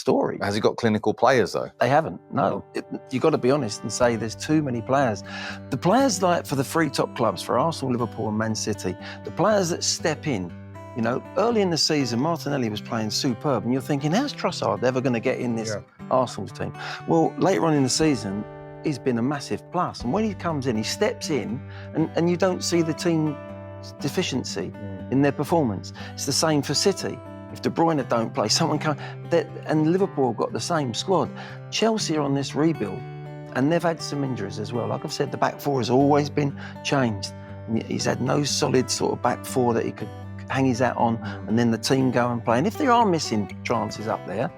story. Has he got clinical players, though? They haven't, no. You've got to be honest and say there's too many players. The players like for the three top clubs, for Arsenal, Liverpool and Man City, the players that step in, you know, early in the season, Martinelli was playing superb, and you're thinking, how's Trossard ever going to get in this Arsenal's team? Well, later on in the season, he's been a massive plus. And when he comes in, he steps in, and you don't see the team deficiency in their performance. It's the same for City. If De Bruyne don't play, someone can. And Liverpool have got the same squad. Chelsea are on this rebuild, and they've had some injuries as well. Like I've said, the back four has always been changed. And he's had no solid sort of back four that he could hang his hat on, and then the team go and play. And if there are missing chances up there,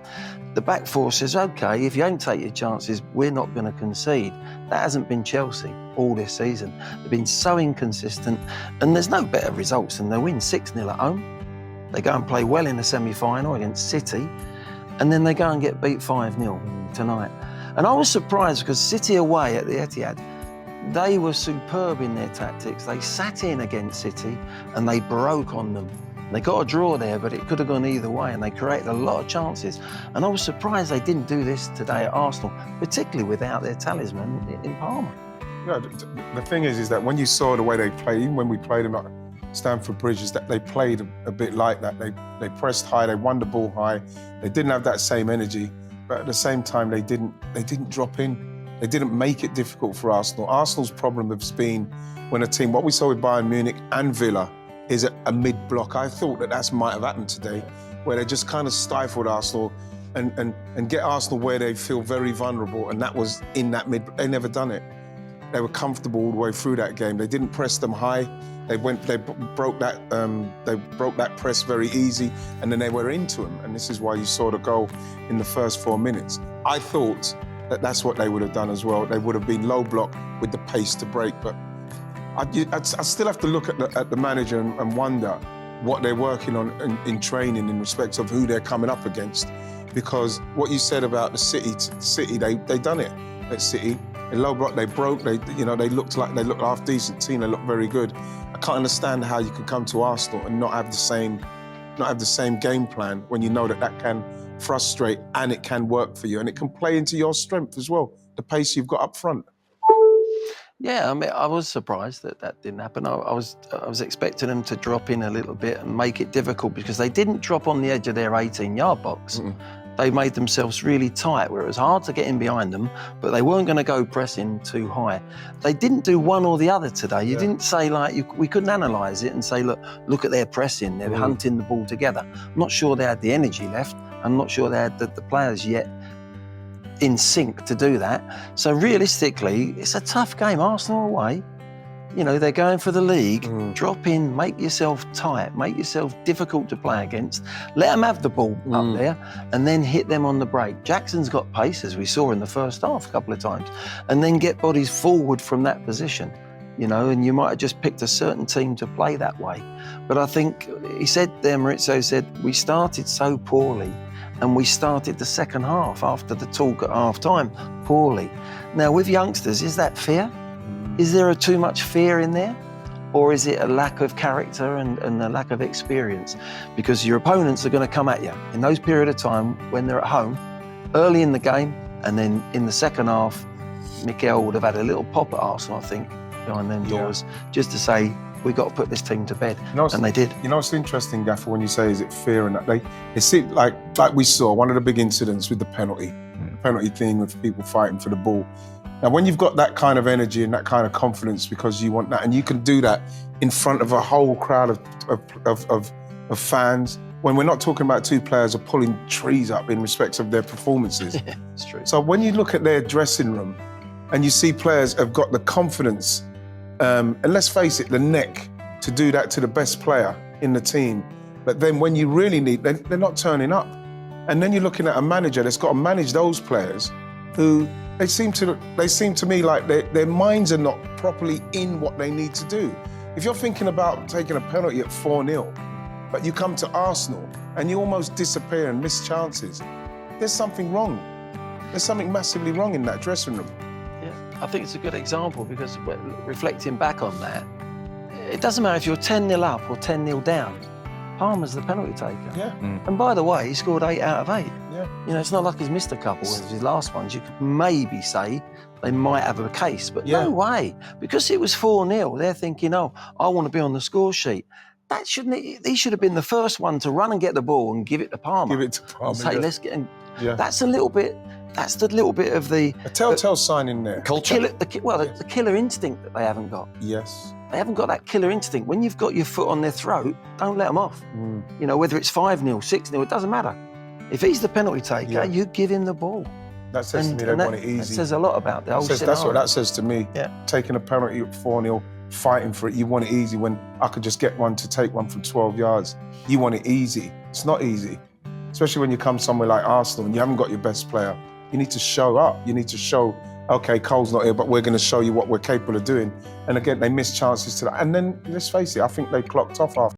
the back four says, OK, if you don't take your chances, we're not going to concede. That hasn't been Chelsea all this season. They've been so inconsistent, and there's no better results than they win 6-0 at home. They go and play well in the semi-final against City, and then they go and get beat 5-0 tonight. And I was surprised because City away at the Etihad, they were superb in their tactics. They sat in against City and they broke on them. They got a draw there, but it could have gone either way, and they created a lot of chances. And I was surprised they didn't do this today at Arsenal, particularly without their talisman in Palmer. Yeah, the thing is that when you saw the way they played, even when we played them at Stamford Bridge, is that they played a bit like that. They pressed high, they won the ball high. They didn't have that same energy, but at the same time, they didn't drop in. They didn't make it difficult for Arsenal. Arsenal's problem has been when a team, what we saw with Bayern Munich and Villa, is a mid-block. I thought that might have happened today, where they just kind of stifled Arsenal and get Arsenal where they feel very vulnerable, and that was in that mid. They never done it. They were comfortable all the way through that game. They didn't press them high. They broke that press very easy, and then they were into them. And this is why you saw the goal in the first 4 minutes. I thought that's what they would have done as well. They would have been low block with the pace to break. But I still have to look at the manager and wonder what they're working on in training in respect of who they're coming up against. Because what you said about the City, they done it at City. In low block, they broke. They looked half decent team. They looked very good. I can't understand how you can come to Arsenal and not have the same game plan when you know that can frustrate and it can work for you and it can play into your strength as well. The pace you've got up front. Yeah, I mean, I was surprised that didn't happen. I was expecting them to drop in a little bit and make it difficult because they didn't drop on the edge of their 18-yard box. They made themselves really tight where it was hard to get in behind them, but they weren't going to go pressing too high. They didn't do one or the other today. You didn't say we couldn't analyse it and say, look at their pressing, they're hunting the ball together. I'm not sure they had the energy left. I'm not sure they had the players yet in sync to do that. So realistically, it's a tough game. Arsenal away, you know, they're going for the league. Drop in, make yourself tight, make yourself difficult to play against. Let them have the ball up there and then hit them on the break. Jackson's got pace, as we saw in the first half a couple of times, and then get bodies forward from that position, you know, and you might have just picked a certain team to play that way. But I think he said there, Mauricio said, we started so poorly and we started the second half after the talk at half-time poorly. Now, with youngsters, is that fear? Is there too much fear in there? Or is it a lack of character and a lack of experience? Because your opponents are going to come at you in those period of time when they're at home, early in the game, and then in the second half, Mikel would have had a little pop at Arsenal, I think, behind them doors, just to say, we've got to put this team to bed, and they did. You know, it's interesting, Gaffer, when you say, is it fear and that? It seemed like we saw one of the big incidents with the penalty thing with people fighting for the ball. Now, when you've got that kind of energy and that kind of confidence because you want that, and you can do that in front of a whole crowd of fans, when we're not talking about two players are pulling trees up in respect of their performances. Yeah, it's true. So when you look at their dressing room and you see players have got the confidence, and let's face it, the neck to do that to the best player in the team, but then when you really need, they're not turning up. And then you're looking at a manager that's got to manage those players who they seem to me like their minds are not properly in what they need to do. If you're thinking about taking a penalty at 4-0, but you come to Arsenal and you almost disappear and miss chances, there's something wrong. There's something massively wrong in that dressing room. Yeah, I think it's a good example because reflecting back on that, it doesn't matter if you're 10-0 up or 10-0 down. Palmer's the penalty taker. Yeah. And by the way, he scored 8 out of 8. Yeah. You know, it's not like he's missed a couple as his last ones. You could maybe say they might have a case, but no way. Because it was 4-0, they're thinking, oh, I want to be on the score sheet. That he should have been the first one to run and get the ball and give it to Palmer. Give it to Palmer. And say, let's get him. Yeah. That's the little bit of the... A telltale sign in there. Culture. The killer instinct that they haven't got. Yes. They haven't got that killer instinct. When you've got your foot on their throat, don't let them off. You know, whether it's 5-0, 6-0, it doesn't matter. If he's the penalty taker, you give him the ball. That says to me they want it easy. That says a lot about the whole scenario. That's what that says to me. Yeah. Taking a penalty at 4-0, fighting for it, you want it easy when I could just get one to take one from 12 yards. You want it easy. It's not easy. Especially when you come somewhere like Arsenal and you haven't got your best player. You need to show up. You need to show, okay, Cole's not here, but we're going to show you what we're capable of doing. And again, they miss chances to that. And then, let's face it, I think they clocked off after.